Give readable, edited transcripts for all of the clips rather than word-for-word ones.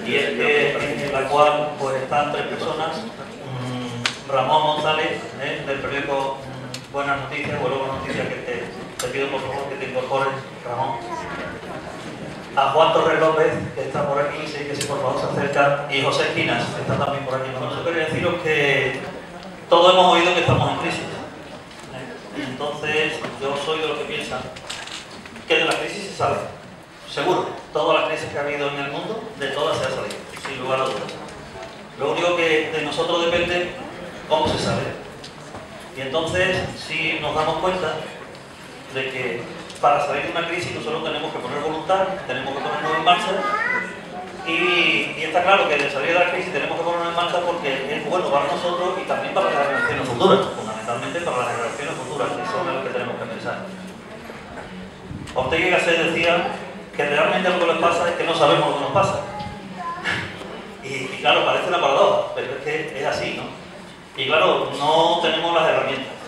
y es que en la cual pues están tres personas, Ramón González, del periódico Buenas Noticias, Buenas Noticias, que te pido por favor que te incorpores, Ramón. A Juan Torres López, que está por aquí, sí, que sí, por favor se acerca, y José Esquinas, que está también por aquí. Bueno, yo quería deciros que todos hemos oído que estamos en crisis. Entonces, yo soy de los que piensan que de la crisis se sale. Seguro, todas las crisis que ha habido en el mundo, de todas se ha salido, sin lugar a dudas. Lo único que de nosotros depende cómo se sale. Y entonces, si nos damos cuenta de que para salir de una crisis nosotros tenemos que poner voluntad, tenemos que ponernos en marcha, y está claro que de salir de la crisis tenemos que ponernos en marcha porque es bueno para nosotros y también para las generaciones futuras, fundamentalmente para las generaciones futuras, que son las que tenemos que pensar. Ortega y Gasset decía que realmente lo que nos pasa es que no sabemos lo que nos pasa. Y claro, parece una paradoja, pero es que es así, ¿no? Y claro, no tenemos las herramientas.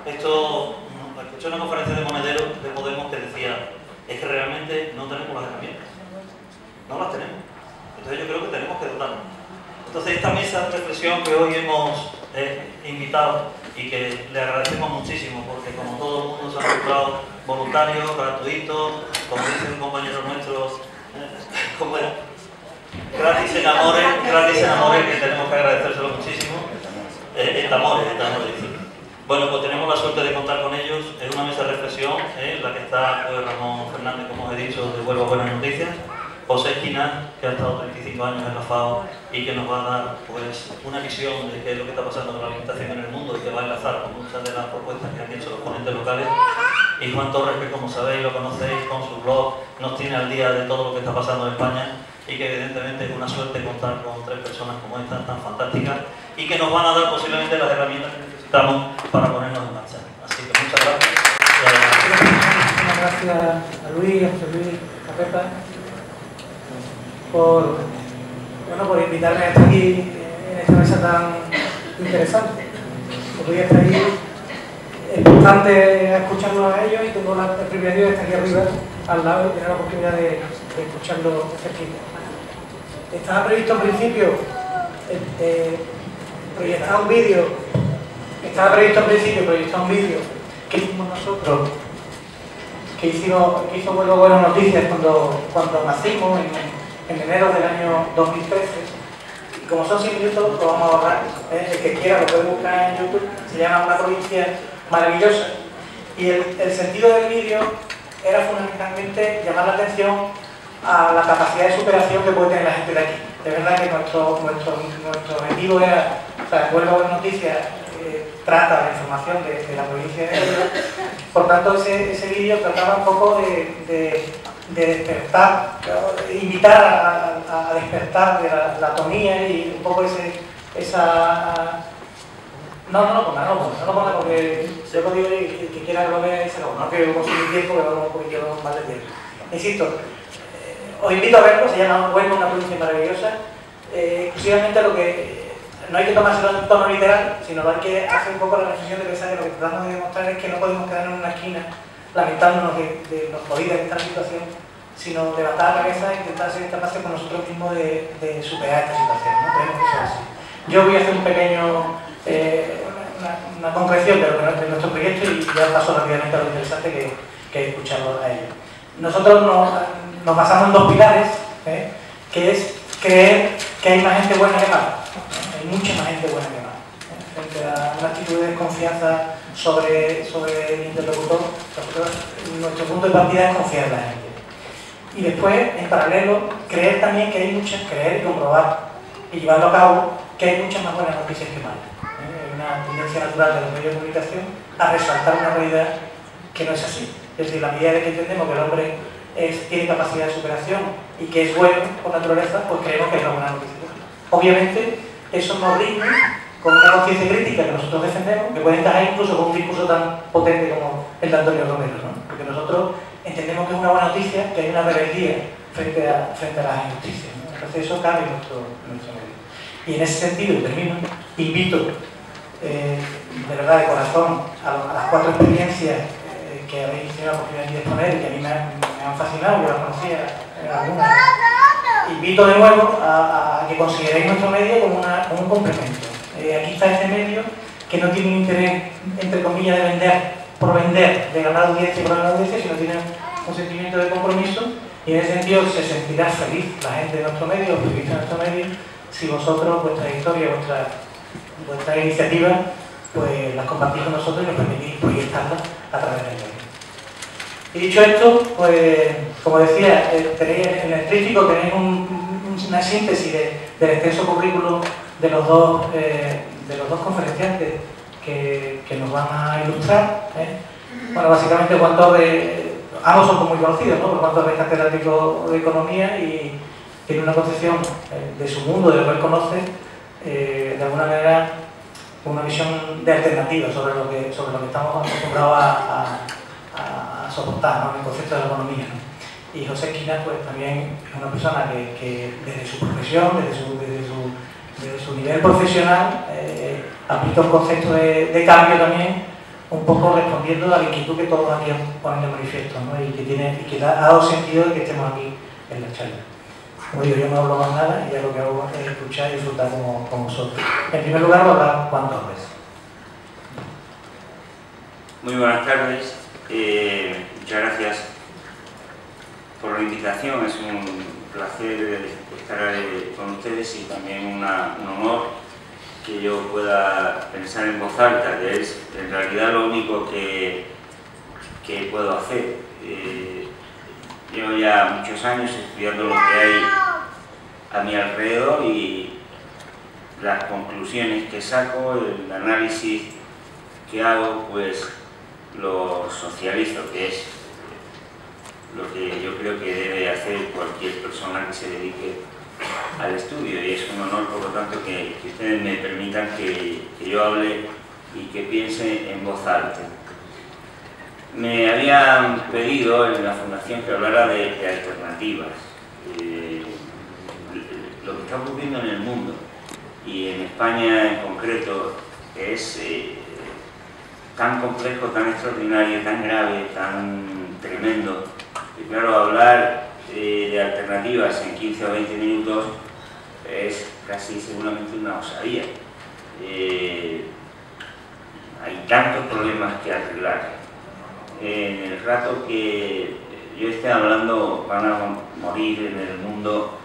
Escuché una conferencia de Monedero de Podemos que decía, es que realmente no tenemos las herramientas. No las tenemos. Entonces yo creo que tenemos que dotarnos. Entonces esta mesa de reflexión que hoy hemos invitado y que le agradecemos muchísimo porque como todo el mundo se ha mostrado voluntario, gratuito, como dice un compañero nuestro, como era, gratis en amores, que tenemos que agradecérselo muchísimo. Tamores, dice. Bueno, pues tenemos la suerte de contar con ellos. Es una mesa de reflexión, la que está Ramón Fernández, como os he dicho, de Huelva Buenas Noticias. José Esquinas, que ha estado 35 años en la FAO y que nos va a dar pues, una visión de qué es lo que está pasando con la alimentación en el mundo y que va a enlazar con muchas de las propuestas que han hecho los ponentes locales. Y Juan Torres, que como sabéis, lo conocéis con su blog, nos tiene al día de todo lo que está pasando en España y que evidentemente es una suerte contar con tres personas como estas tan fantásticas y que nos van a dar posiblemente las herramientas que necesitamos para ponernos en marcha. Así que muchas gracias. Muchas gracias a Luis, a José Luis, a Pepa, por invitarme a estar aquí en esta mesa tan interesante. Hoy estoy aquí bastante escuchando a ellos y tengo el privilegio de estar aquí arriba, al lado, y tener la oportunidad de escucharlo de cerquita. Estaba previsto al principio proyectar un vídeo que hicimos nosotros, que hizo Buenas Noticias cuando nacimos en enero del año 2013. Y como son 6 minutos, lo vamos a ahorrar. El que quiera lo puede buscar en YouTube. Se llama Una provincia maravillosa. Y el sentido del vídeo era fundamentalmente llamar la atención a la capacidad de superación que puede tener la gente de aquí. De verdad que nuestro objetivo era, Buenas Noticias trata la información de la provincia de Huelva. Por tanto, ese vídeo trataba un poco de despertar, invitar a despertar de la atonía y un poco esa... No lo ponga porque yo lo digo y el que quiera que lo vea y se lo no que conseguir tiempo, pero no un poquito más de tiempo. Insisto, os invito a verlo, se llama Huelva, una provincia maravillosa. Exclusivamente lo que no hay que tomárselo en tono literal, sino que hay que hacer un poco la reflexión de pensar que lo que tratamos de demostrar es que no podemos quedarnos en una esquina lamentándonos de los jodidos en esta situación, sino levantar la cabeza e intentar ser capaces con nosotros mismos de superar esta situación, ¿no? Creemos que eso es así. Yo voy a hacer un pequeño, una concreción de nuestro proyecto y ya paso rápidamente a lo interesante que es escucharlo a ellos. Nosotros nos basamos en 2 pilares, que es creer que hay más gente buena que mala. Hay mucha más gente buena que mala. Frente a una actitud de desconfianza sobre el interlocutor, nuestro punto de partida es confiar en la gente. Y después, en paralelo, creer también que hay creer y comprobar y llevarlo a cabo que hay muchas más buenas noticias que malas. Hay una tendencia natural de los medios de comunicación a resaltar una realidad que no es así. Es decir, la medida de que entendemos que el hombre tiene capacidad de superación y que es bueno por naturaleza, pues creemos que hay una buena noticia. Obviamente, eso nos rinde con una conciencia crítica que nosotros defendemos, que puede encajar incluso con un discurso tan potente como el de Antonio Romero, ¿no? Porque nosotros entendemos que es una buena noticia, que hay una rebeldía frente a las injusticias, ¿no? Entonces eso cabe en nuestro medio. Y en ese sentido, termino, invito de verdad, de corazón, a las 4 experiencias que habéis tenido la oportunidad de exponer y que a mí me han fascinado, yo las conocía algunas invito de nuevo a que consideréis nuestro medio como un complemento. Aquí está este medio que no tiene un interés, entre comillas, de vender por vender, de ganar audiencia por ganar audiencia, sino tiene un sentimiento de compromiso, y en ese sentido se sentirá feliz la gente de nuestro medio, los periodistas de nuestro medio, si vosotros, vuestra historia, vuestra iniciativa, pues las compartís con nosotros y nos permitís proyectarlas a través del medio. Y dicho esto, pues como decía, tenéis en el tríptico tenéis una síntesis del extenso currículum de los dos conferenciantes que nos van a ilustrar. Bueno, básicamente Juan Torres, ambos son muy conocidos, ¿no? Juan Torres es catedrático de Economía y tiene una concepción de su mundo, de lo que él conoce, de alguna manera una visión de alternativa sobre lo que estamos acostumbrados a soportar, ¿no? En el concepto de la economía, ¿no? Y José Esquina, pues también es una persona que desde su profesión, desde su nivel profesional, aplica un concepto de cambio también, un poco respondiendo a la inquietud que todos aquí ponen de manifiesto, ¿no? Y que ha dado sentido de que estemos aquí en la charla. Como digo, yo no hablo más nada y ya lo que hago es escuchar y disfrutar como vosotros. En primer lugar, va a hablar Juan Torres. Muy buenas tardes. Muchas gracias por la invitación. Es un placer estar con ustedes y también un honor que yo pueda pensar en voz alta, que es en realidad lo único que puedo hacer. Llevo ya muchos años estudiando lo que hay a mi alrededor y las conclusiones que saco, el análisis que hago, pues lo socializo, que es lo que yo creo que debe hacer cualquier persona que se dedique al estudio, y es un honor, por lo tanto, que ustedes me permitan que yo hable y que piense en voz alta. Me habían pedido en la Fundación que hablara de alternativas, lo que está ocurriendo en el mundo y en España en concreto es tan complejo, tan extraordinario, tan grave, tan tremendo, que claro, hablar de alternativas en 15 o 20 minutos es casi seguramente una osadía. Hay tantos problemas que arreglar. En el rato que yo esté hablando van a morir en el mundo,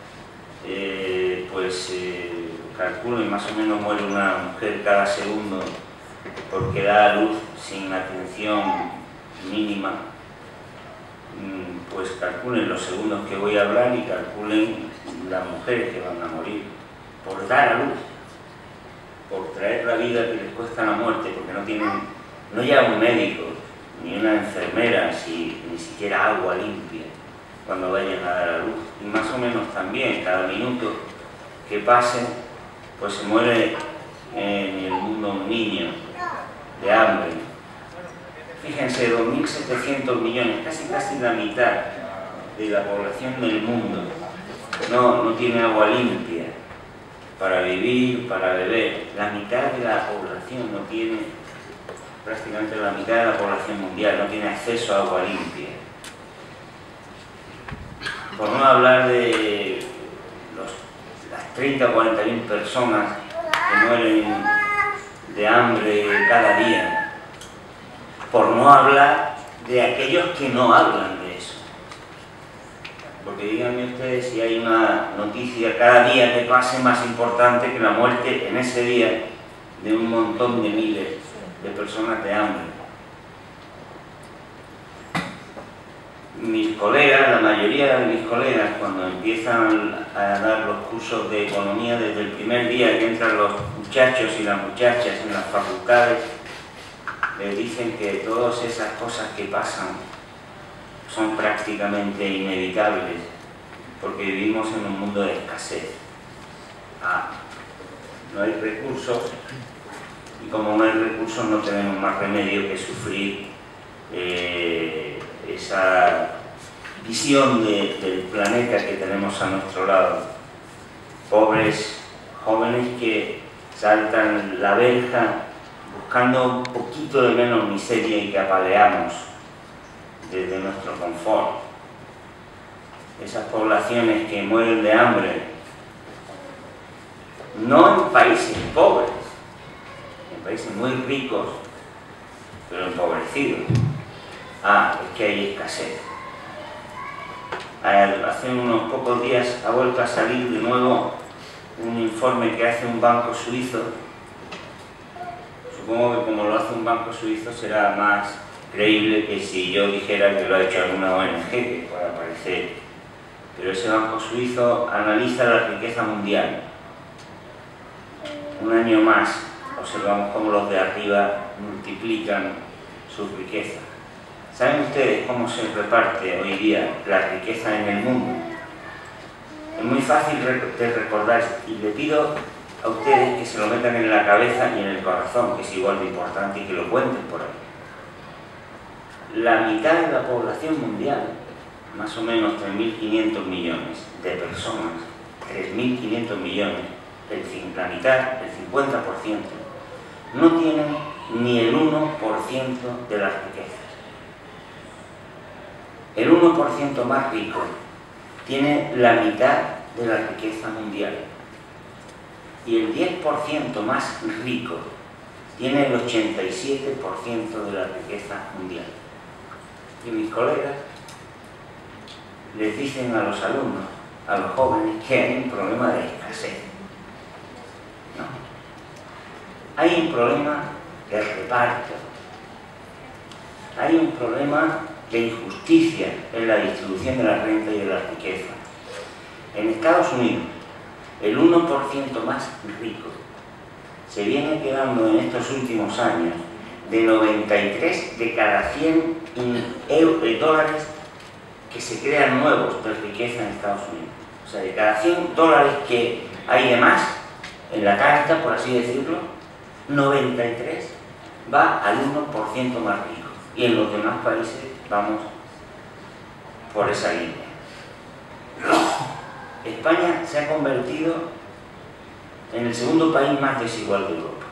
calculo y más o menos muere una mujer cada segundo porque da a luz sin atención mínima. Pues calculen los segundos que voy a hablar y calculen las mujeres que van a morir por dar a luz, por traer la vida que les cuesta la muerte, porque no tienen, no llega un médico ni una enfermera, ni siquiera agua limpia cuando vayan a dar a luz. Y más o menos también cada minuto que pase, pues se muere en el mundo un niño de hambre. Fíjense, 2.700 millones, casi la mitad de la población del mundo no tiene agua limpia para vivir, para beber. La mitad de la población no tiene, prácticamente la mitad de la población mundial no tiene acceso a agua limpia. Por no hablar de las 30 o 40.000 personas que mueren de hambre cada día. Por no hablar de aquellos que no hablan de eso. Porque díganme ustedes si hay una noticia cada día que pase más importante que la muerte en ese día de un montón de miles de personas de hambre. Mis colegas, la mayoría de mis colegas, cuando empiezan a dar los cursos de economía, desde el primer día que entran los muchachos y las muchachas en las facultades, les dicen que todas esas cosas que pasan son prácticamente inevitables, porque vivimos en un mundo de escasez. No hay recursos, y como no hay recursos no tenemos más remedio que sufrir esa visión del planeta que tenemos a nuestro lado. Pobres jóvenes que saltan la verja buscando un poquito de menos miseria y que apaleamos desde nuestro confort. esas poblaciones que mueren de hambre, no en países pobres, en países muy ricos, pero empobrecidos. Es que hay escasez. Hace unos pocos días ha vuelto a salir de nuevo un informe que hace un banco suizo. Supongo que como lo hace un banco suizo será más creíble que si yo dijera que lo ha hecho alguna ONG que pueda parecer. Pero ese banco suizo analiza la riqueza mundial. Un año más observamos cómo los de arriba multiplican su riqueza. ¿Saben ustedes cómo se reparte hoy día la riqueza en el mundo? Es muy fácil de recordar y le pido a ustedes que se lo metan en la cabeza y en el corazón, que es igual de importante, y que lo cuenten por ahí. La mitad de la población mundial, más o menos 3.500 millones de personas, 3.500 millones, la mitad, el 50%, no tienen ni el 1% de las riquezas. El 1% más rico tiene la mitad de la riqueza mundial. Y el 10% más rico tiene el 87% de la riqueza mundial. Y mis colegas les dicen a los alumnos, a los jóvenes, que hay un problema de escasez. No. Hay un problema de reparto. Hay un problema de injusticia en la distribución de la renta y de la riqueza. En Estados Unidos, el 1% más rico se viene quedando en estos últimos años de 93 de cada 100 dólares que se crean nuevos de riqueza en Estados Unidos. O sea, de cada 100 dólares que hay de más en la carta, por así decirlo, 93 va al 1% más rico. Y en los demás países vamos por esa línea. España se ha convertido en el segundo país más desigual de Europa.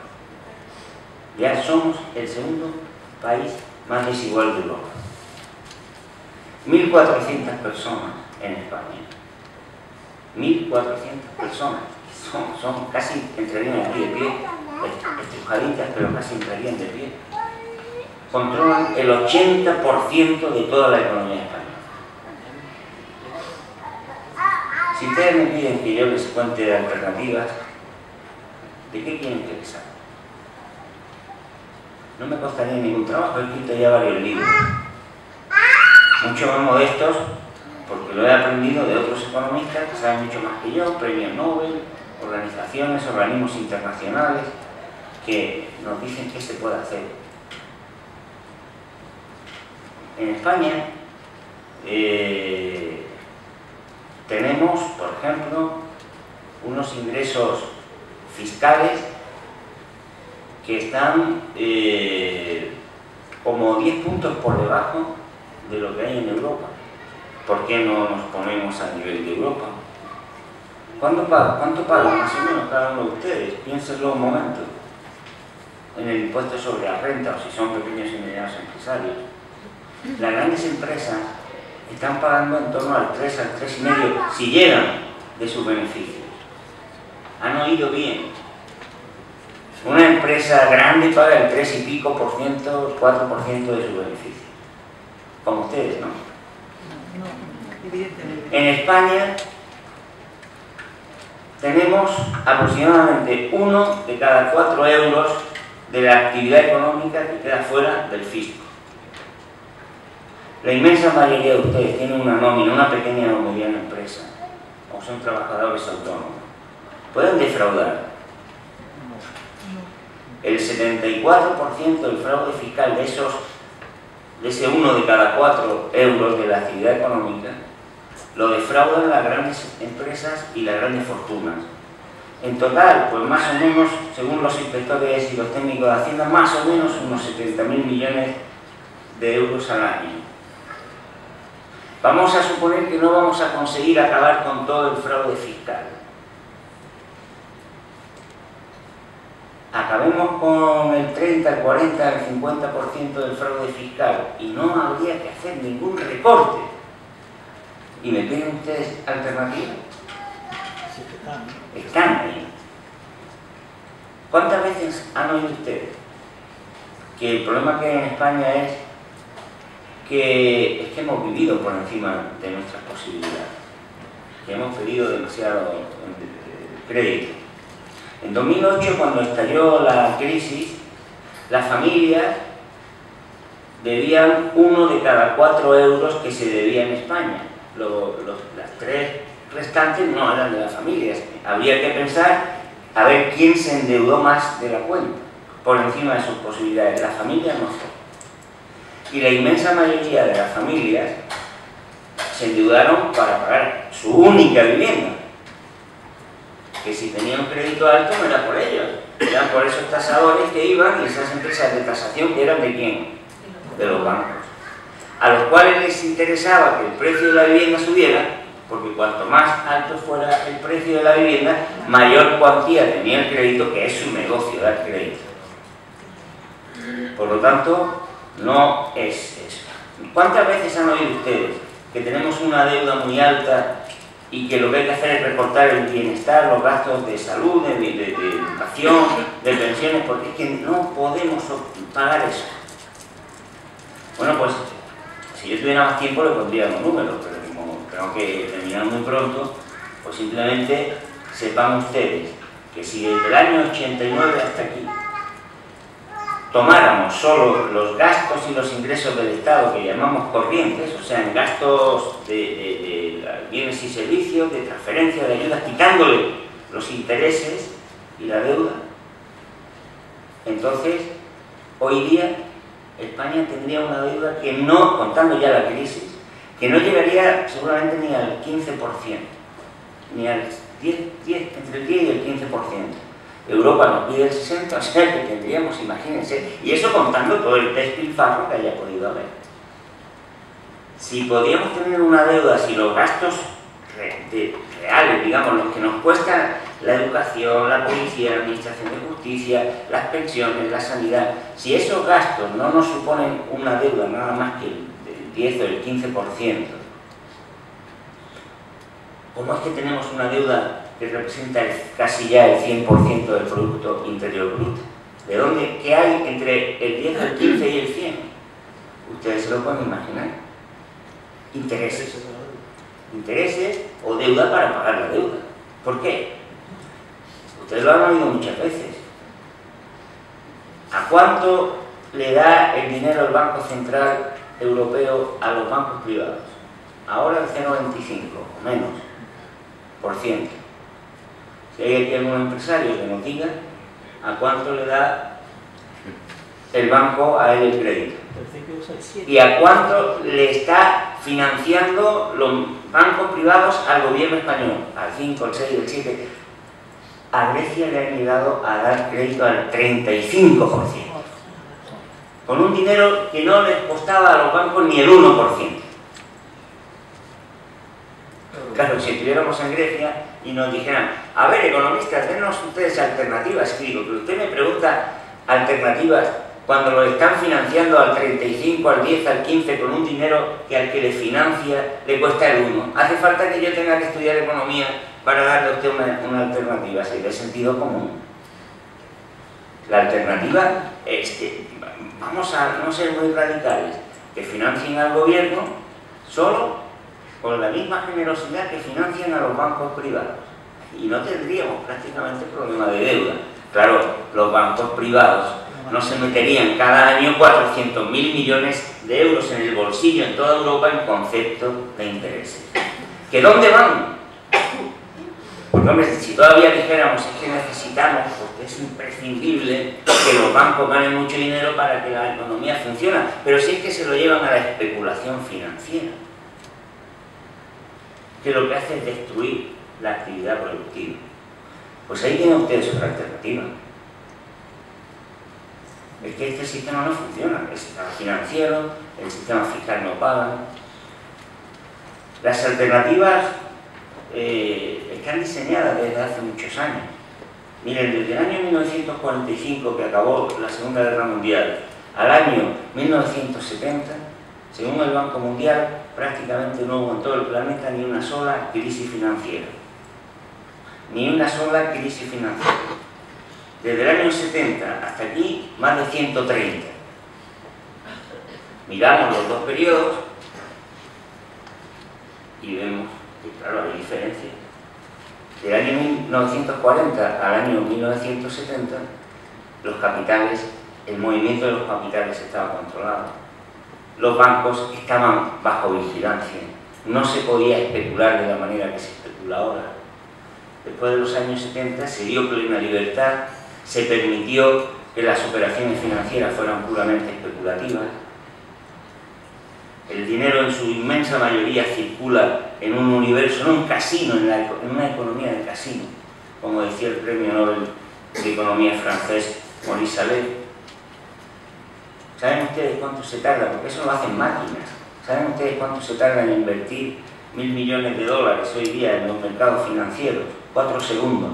Ya somos el segundo país más desigual de Europa. 1.400 personas en España. 1.400 personas. Son casi entrarían aquí de pie, estrujaditas, pero casi entrarían de pie. Controlan el 80% de toda la economía española. Si ustedes me piden que yo les cuente de alternativas, ¿de qué quieren que les hable? No me costaría ningún trabajo, he escrito ya varios libros. Mucho más modestos, porque lo he aprendido de otros economistas que saben mucho más que yo, premios Nobel, organizaciones, organismos internacionales, que nos dicen qué se puede hacer. En España tenemos, por ejemplo, unos ingresos fiscales que están como 10 puntos por debajo de lo que hay en Europa. ¿Por qué no nos ponemos a nivel de Europa? ¿Cuánto pagan más o menos cada uno de ustedes? Piénsenlo un momento. En el impuesto sobre la renta, o si son pequeños y medianos empresarios. Las grandes empresas están pagando en torno al 3, al 3,5%, si llegan, de sus beneficios. ¿Han oído bien? Una empresa grande paga el 3 y pico por ciento, 4% de sus beneficios. Como ustedes, ¿no? No, evidentemente. En España tenemos aproximadamente 1 de cada 4 euros de la actividad económica que queda fuera del fisco. La inmensa mayoría de ustedes tienen una nómina, una pequeña o mediana empresa, o son trabajadores autónomos. ¿Pueden defraudar? El 74% del fraude fiscal de ese 1 de cada 4 euros de la actividad económica lo defraudan las grandes empresas y las grandes fortunas. En total, pues más o menos, según los inspectores y los técnicos de Hacienda, más o menos unos 70.000 millones de euros al año. Vamos a suponer que no vamos a conseguir acabar con todo el fraude fiscal. Acabemos con el 30, el 40, el 50% del fraude fiscal y no habría que hacer ningún recorte. y me piden ustedes alternativas. Están ahí. ¿Cuántas veces han oído ustedes que el problema que hay en España es que hemos vivido por encima de nuestras posibilidades, que hemos pedido demasiado crédito? En 2008, cuando estalló la crisis, las familias debían 1 de cada 4 euros que se debía en España. Las 3 restantes no eran de las familias. Habría que pensar a ver quién se endeudó más de la cuenta, por encima de sus posibilidades. Las familias no son. Y la inmensa mayoría de las familias se endeudaron para pagar su única vivienda. Que si tenían un crédito alto no era por ellos, eran por esos tasadores que iban y esas empresas de tasación que eran ¿de quién? De los bancos, a los cuales les interesaba que el precio de la vivienda subiera, porque cuanto más alto fuera el precio de la vivienda, mayor cuantía tenía el crédito, que es su negocio dar crédito. Por lo tanto, no es eso. ¿Cuántas veces han oído ustedes que tenemos una deuda muy alta y que lo que hay que hacer es recortar el bienestar, los gastos de salud, de educación, de pensiones, porque es que no podemos pagar eso? Bueno, pues, si yo tuviera más tiempo le pondría unos números, pero como creo que terminan muy pronto, pues simplemente sepan ustedes que si desde el año 89 hasta aquí tomáramos solo los gastos y los ingresos del Estado que llamamos corrientes, o sea, en gastos de bienes y servicios, de transferencias, de ayudas, quitándole los intereses y la deuda, entonces, hoy día, España tendría una deuda que no, contando ya la crisis, que no llegaría seguramente ni al 15%, ni al 10, entre el 10 y el 15%. Europa nos pide el 60%, o sea que tendríamos, imagínense, y eso contando todo el despilfarro que haya podido haber. Si podíamos tener una deuda, si los gastos reales, digamos, los que nos cuestan la educación, la policía, la administración de justicia, las pensiones, la sanidad, si esos gastos no nos suponen una deuda nada más que el 10 o el 15%, ¿cómo es que tenemos una deuda que representa casi ya el 100% del Producto Interior Bruto? ¿De dónde? ¿Qué hay entre el 10, el 15 y el 100? Ustedes se lo pueden imaginar. Intereses. Intereses o deuda para pagar la deuda. ¿Por qué? Ustedes lo han oído muchas veces. ¿A cuánto le da el dinero el Banco Central Europeo a los bancos privados? Ahora el 0,25 o menos por ciento. Si hay aquí algún empresario que nos diga a cuánto le da el banco a él el crédito y a cuánto le está financiando los bancos privados al gobierno español, al 5, al 6, al 7. A Grecia le han llegado a dar crédito al 35%, con un dinero que no les costaba a los bancos ni el 1%. Claro, si estuviéramos en Grecia y nos dijeran, a ver, economistas, denos ustedes alternativas, y digo, pero usted me pregunta alternativas cuando lo están financiando al 35, al 10, al 15, con un dinero que al que le financia le cuesta el 1. ¿Hace falta que yo tenga que estudiar economía para darle a usted una alternativa? Si de sentido común. La alternativa es que vamos a no ser muy radicales, que financien al gobierno solo con la misma generosidad que financian a los bancos privados. Y no tendríamos prácticamente problema de deuda. Claro, los bancos privados no se meterían cada año 400.000 millones de euros en el bolsillo en toda Europa en concepto de intereses. ¿Que dónde van? Porque, hombre, si todavía dijéramos es que necesitamos, porque es imprescindible que los bancos ganen mucho dinero para que la economía funcione, pero si es que se lo llevan a la especulación financiera, que lo que hace es destruir la actividad productiva. Pues ahí tienen ustedes otra alternativa. Es que este sistema no funciona, el sistema financiero, el sistema fiscal no paga. Las alternativas están diseñadas desde hace muchos años. Miren, desde el año 1945, que acabó la Segunda Guerra Mundial, al año 1970, Según el Banco Mundial, prácticamente no hubo en todo el planeta ni una sola crisis financiera. Ni una sola crisis financiera. Desde el año 70 hasta aquí, más de 130. Miramos los dos periodos y vemos que, claro, hay diferencias. Del año 1940 al año 1970, los capitales, el movimiento de los capitales estaba controlado. Los bancos estaban bajo vigilancia. No se podía especular de la manera que se especula ahora. Después de los años 70 se dio plena libertad, se permitió que las operaciones financieras fueran puramente especulativas. El dinero en su inmensa mayoría circula en un universo, en un casino, en una economía de casino, como decía el premio Nobel de Economía francés Maurice Allais. ¿Saben ustedes cuánto se tarda? Porque eso lo hacen máquinas. ¿Saben ustedes cuánto se tarda en invertir 1.000 millones de dólares hoy día en los mercados financieros? 4 segundos.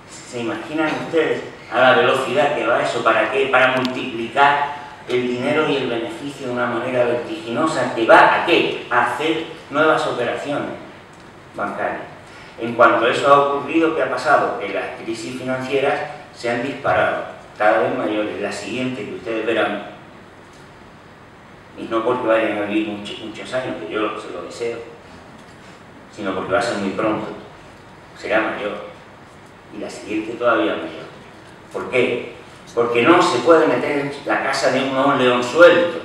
¿Se imaginan ustedes a la velocidad que va eso? ¿Para qué? Para multiplicar el dinero y el beneficio de una manera vertiginosa, que va ¿a qué? A hacer nuevas operaciones bancarias. En cuanto a eso ha ocurrido, ¿qué ha pasado? Que las crisis financieras se han disparado, cada vez mayores. La siguiente que ustedes verán, y no porque vayan a vivir muchos años, que yo se lo deseo, sino porque va a ser muy pronto, será mayor, y la siguiente todavía mayor. ¿Por qué? Porque no se puede meter en la casa de un león suelto,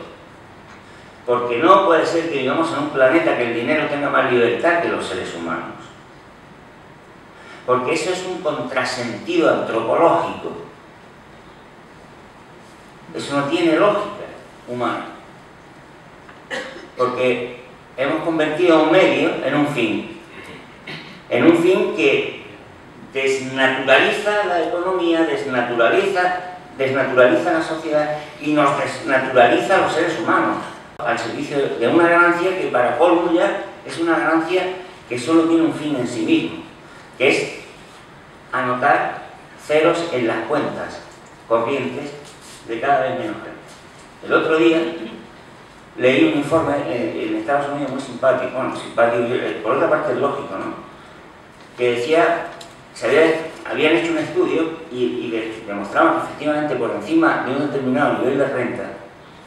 porque no puede ser que vivamos en un planeta que el dinero tenga más libertad que los seres humanos, porque eso es un contrasentido antropológico, eso no tiene lógica humana, porque hemos convertido un medio en un fin que desnaturaliza la economía, desnaturaliza la sociedad y nos desnaturaliza a los seres humanos al servicio de una ganancia que, para colmo, ya es una ganancia que solo tiene un fin en sí mismo, que es anotar ceros en las cuentas corrientes de cada vez menos gente. El otro día leí un informe en Estados Unidos muy simpático, bueno, simpático, por otra parte es lógico, ¿no?, que decía, habían hecho un estudio y demostraban que efectivamente por encima de un determinado nivel de renta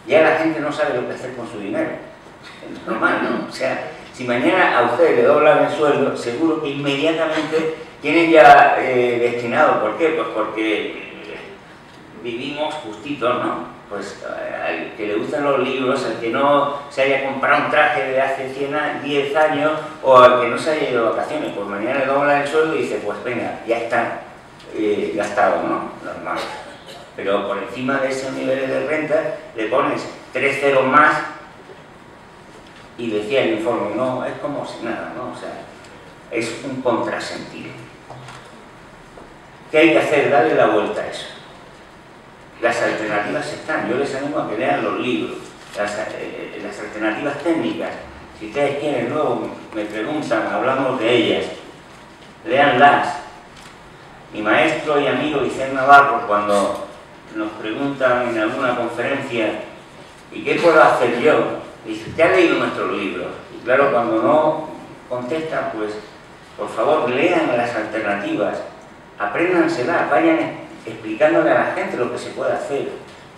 ya la gente no sabe lo que hacer con su dinero. Es normal, ¿no? O sea, si mañana a ustedes le doblan el sueldo, seguro que inmediatamente tienen ya destinado. ¿Por qué? Pues porque vivimos justitos, ¿no? Pues al que le gustan los libros, al que no se haya comprado un traje de hace 10 años, o al que no se haya ido de vacaciones, pues mañana le doblan el sueldo y dice, pues venga, ya está gastado, ¿no? Normal. Pero por encima de esos niveles de renta le pones 3 ceros más y decía el informe, no, es como si nada, ¿no? O sea, es un contrasentido. ¿Qué hay que hacer? Darle la vuelta a eso. Las alternativas están, yo les animo a que lean los libros, las alternativas técnicas. Si ustedes quieren, luego me preguntan, hablamos de ellas, léanlas. Mi maestro y amigo Vicente Navarro, cuando nos preguntan en alguna conferencia, ¿y qué puedo hacer yo?, dice, ¿usted ha leído nuestros libros? Y claro, cuando no contestan, pues por favor lean las alternativas, apréndanselas, vayan explicándole a la gente lo que se puede hacer,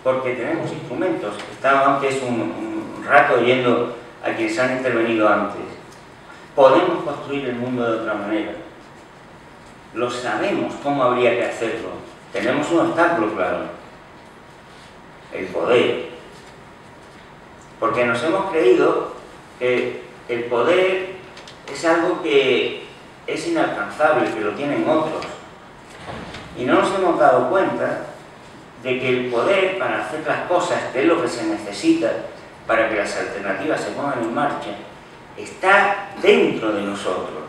porque tenemos instrumentos. Estaba antes un rato oyendo a quienes han intervenido antes. Podemos construir el mundo de otra manera. Lo sabemos cómo habría que hacerlo. Tenemos un obstáculo claro: el poder. Porque nos hemos creído que el poder es algo que es inalcanzable, que lo tienen otros. Y no nos hemos dado cuenta de que el poder para hacer las cosas, que es lo que se necesita para que las alternativas se pongan en marcha, está dentro de nosotros.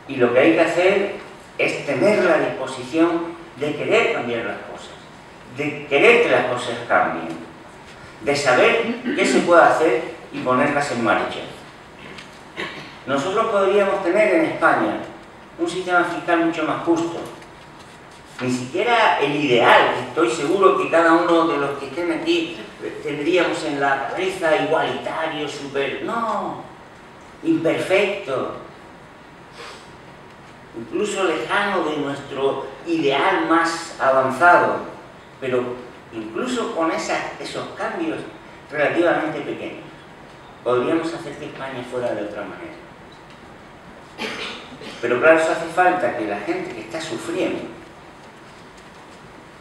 Y lo que hay que hacer es tener la disposición de querer cambiar las cosas, de querer que las cosas cambien, de saber qué se puede hacer y ponerlas en marcha. Nosotros podríamos tener en España un sistema fiscal mucho más justo, ni siquiera el ideal, que estoy seguro que cada uno de los que estén aquí tendríamos en la cabeza igualitario, no, imperfecto, incluso lejano de nuestro ideal más avanzado, pero incluso con esos cambios relativamente pequeños, podríamos hacer que España fuera de otra manera. Pero claro, eso hace falta que la gente que está sufriendo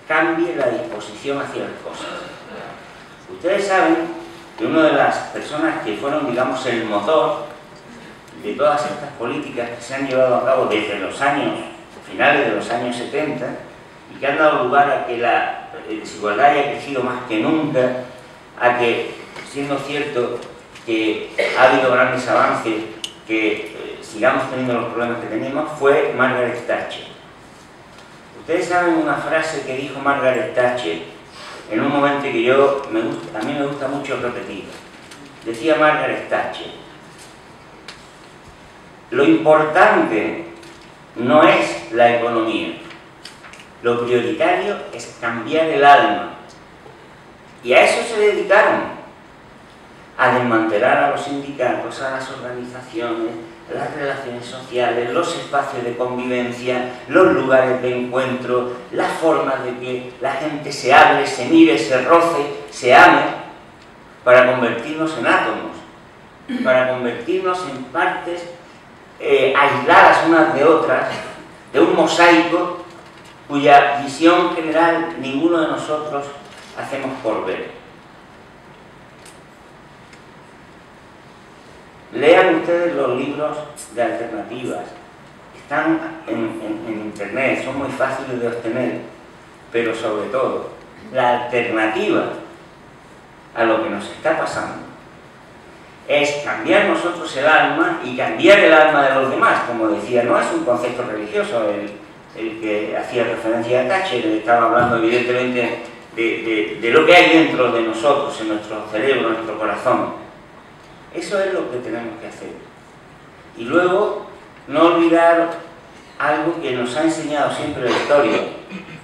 cambie la disposición hacia las cosas. Ustedes saben que una de las personas que fueron, digamos, el motor de todas estas políticas que se han llevado a cabo desde los años, finales de los años 70, y que han dado lugar a que la desigualdad haya crecido más que nunca, a que, siendo cierto que ha habido grandes avances, que sigamos teniendo los problemas que tenemos, fue Margaret Thatcher. Ustedes saben una frase que dijo Margaret Thatcher en un momento que a mí me gusta mucho repetir. Decía Margaret Thatcher: lo importante no es la economía, lo prioritario es cambiar el alma. Y a eso se dedicaron, a desmantelar a los sindicatos, a las organizaciones, las relaciones sociales, los espacios de convivencia, los lugares de encuentro, las formas de que la gente se hable, se mire, se roce, se ame, para convertirnos en átomos, para convertirnos en partes aisladas unas de otras, de un mosaico cuya visión general ninguno de nosotros hacemos por ver. Lean ustedes los libros de alternativas, están en internet, son muy fáciles de obtener, pero sobre todo, la alternativa a lo que nos está pasando es cambiar nosotros el alma y cambiar el alma de los demás. Como decía, no es un concepto religioso el que hacía referencia a Thatcher, estaba hablando evidentemente de lo que hay dentro de nosotros, en nuestro cerebro, en nuestro corazón. Eso es lo que tenemos que hacer. Y luego, no olvidar algo que nos ha enseñado siempre la historia,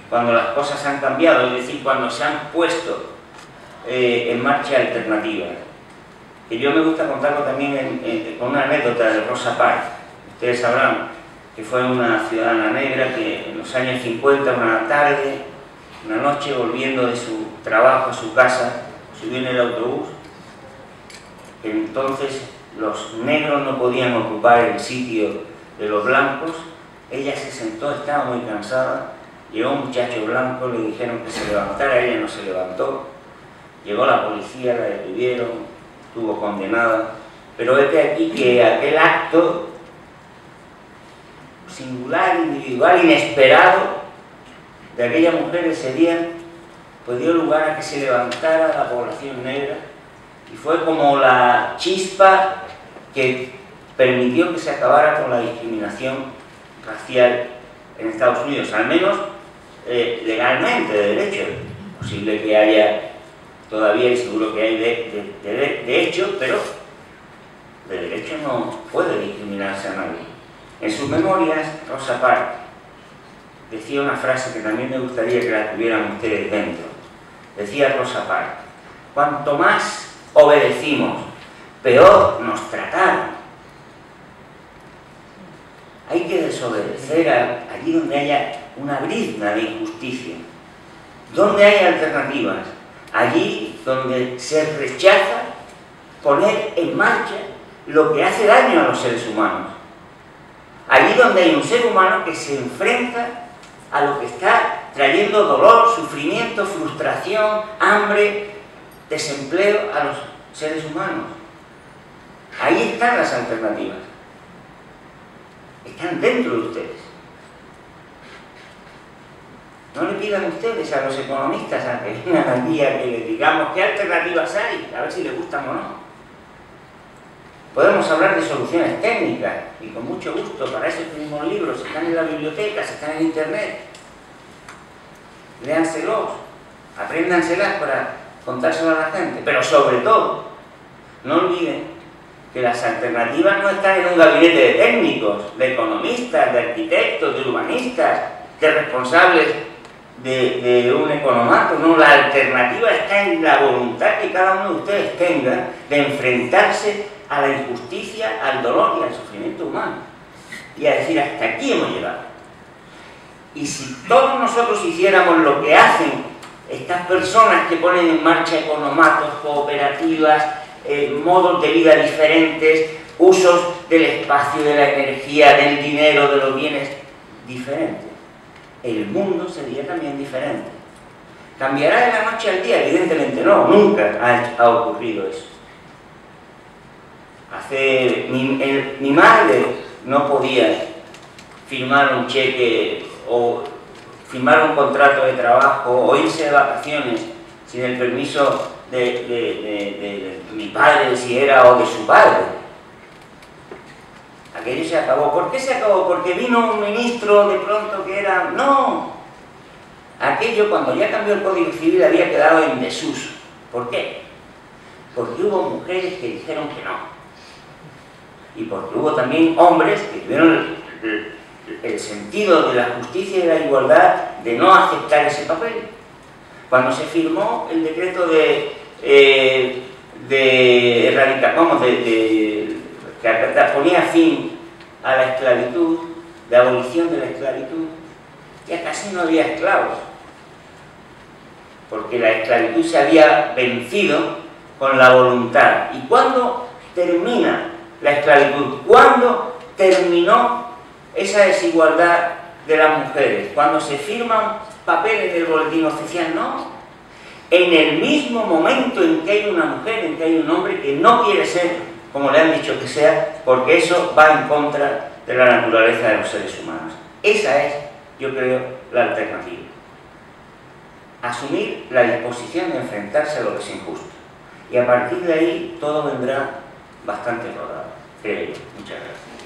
cuando las cosas han cambiado, es decir, cuando se han puesto en marcha alternativas. Que yo me gusta contarlo también con una anécdota de Rosa Parks. Ustedes sabrán que fue una ciudadana negra que en los años 50, una tarde, una noche, volviendo de su trabajo a su casa, subió en el autobús. Entonces los negros no podían ocupar el sitio de los blancos. Ella se sentó, estaba muy cansada. Llegó un muchacho blanco, le dijeron que se levantara, ella no se levantó. Llegó la policía, la detuvieron, estuvo condenada. Pero vete aquí que aquel acto singular, individual, inesperado de aquella mujer ese día, pues dio lugar a que se levantara la población negra. Y fue como la chispa que permitió que se acabara con la discriminación racial en Estados Unidos, al menos legalmente, de derecho. Es posible que haya todavía, y seguro que hay de hecho, pero de derecho no puede discriminarse a nadie. En sus memorias, Rosa Parks decía una frase que también me gustaría que la tuvieran ustedes dentro. Decía Rosa Parks: cuanto más obedecimos, peor nos trataron. Hay que desobedecer allí donde haya una brizna de injusticia, donde hay alternativas, allí donde se rechaza poner en marcha lo que hace daño a los seres humanos, allí donde hay un ser humano que se enfrenta a lo que está trayendo dolor, sufrimiento, frustración, hambre, desempleo a los seres humanos. Ahí están las alternativas. Están dentro de ustedes. No le pidan ustedes a los economistas a que vengan al día que les digamos qué alternativas hay, a ver si les gustan o no. Podemos hablar de soluciones técnicas y con mucho gusto, para eso tenemos libros, están en la biblioteca, están en internet. Léanselos, apréndanselas para contárselo a la gente, pero sobre todo, no olviden que las alternativas no están en un gabinete de técnicos, de economistas, de arquitectos, de urbanistas, de responsables de un economato, no, la alternativa está en la voluntad que cada uno de ustedes tenga de enfrentarse a la injusticia, al dolor y al sufrimiento humano, y a decir, hasta aquí hemos llegado. Y si todos nosotros hiciéramos lo que hacen estas personas que ponen en marcha economatos, cooperativas, modos de vida diferentes, usos del espacio, de la energía, del dinero, de los bienes diferentes, el mundo sería también diferente. ¿Cambiará de la noche al día? Evidentemente no, nunca ha ocurrido eso. Mi madre no podía firmar un cheque o firmar un contrato de trabajo o irse de vacaciones sin el permiso de mi padre, si era, o de su padre. Aquello se acabó. ¿Por qué se acabó? ¿Porque vino un ministro de pronto que era...? No. Aquello, cuando ya cambió el Código Civil, había quedado en desuso. ¿Por qué? Porque hubo mujeres que dijeron que no. Y porque hubo también hombres que tuvieron el sentido de la justicia y de la igualdad de no aceptar ese papel. Cuando se firmó el decreto de erradicación, que ponía fin a la esclavitud, de abolición de la esclavitud, ya casi no había esclavos, porque la esclavitud se había vencido con la voluntad. ¿Y cuándo termina la esclavitud? ¿Cuándo terminó esa desigualdad de las mujeres? ¿Cuando se firman papeles del boletín oficial? No. En el mismo momento en que hay una mujer, en que hay un hombre que no quiere ser como le han dicho que sea, porque eso va en contra de la naturaleza de los seres humanos. Esa es, yo creo, la alternativa. Asumir la disposición de enfrentarse a lo que es injusto. Y a partir de ahí todo vendrá bastante rodado, creo yo. Muchas gracias.